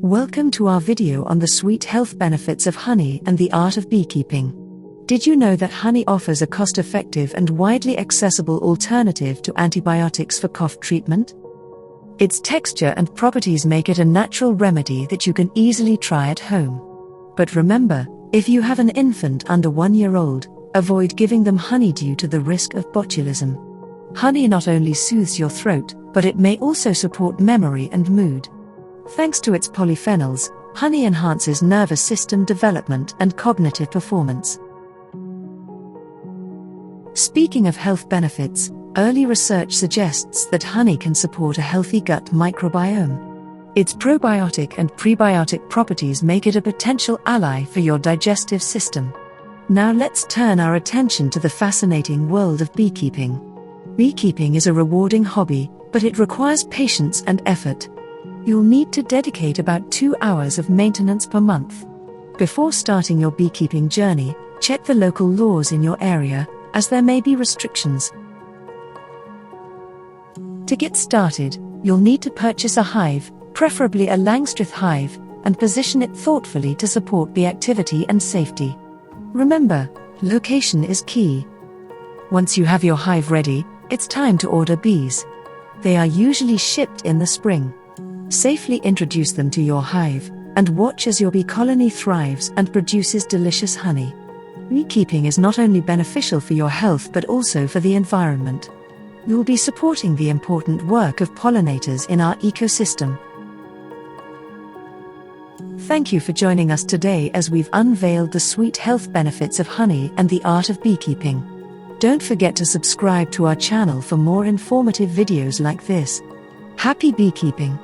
Welcome to our video on the sweet health benefits of honey and the art of beekeeping. Did you know that honey offers a cost-effective and widely accessible alternative to antibiotics for cough treatment? Its texture and properties make it a natural remedy that you can easily try at home. But remember, if you have an infant under 1 year old, avoid giving them honey due to the risk of botulism. Honey not only soothes your throat, but it may also support memory and mood. Thanks to its polyphenols, honey enhances nervous system development and cognitive performance. Speaking of health benefits, early research suggests that honey can support a healthy gut microbiome. Its probiotic and prebiotic properties make it a potential ally for your digestive system. Now let's turn our attention to the fascinating world of beekeeping. Beekeeping is a rewarding hobby, but it requires patience and effort. You'll need to dedicate about 2 hours of maintenance per month. Before starting your beekeeping journey, check the local laws in your area, as there may be restrictions. To get started, you'll need to purchase a hive, preferably a Langstroth hive, and position it thoughtfully to support bee activity and safety. Remember, location is key. Once you have your hive ready, it's time to order bees. They are usually shipped in the spring. Safely introduce them to your hive, and watch as your bee colony thrives and produces delicious honey. Beekeeping is not only beneficial for your health but also for the environment. You'll be supporting the important work of pollinators in our ecosystem. Thank you for joining us today as we've unveiled the sweet health benefits of honey and the art of beekeeping. Don't forget to subscribe to our channel for more informative videos like this. Happy beekeeping!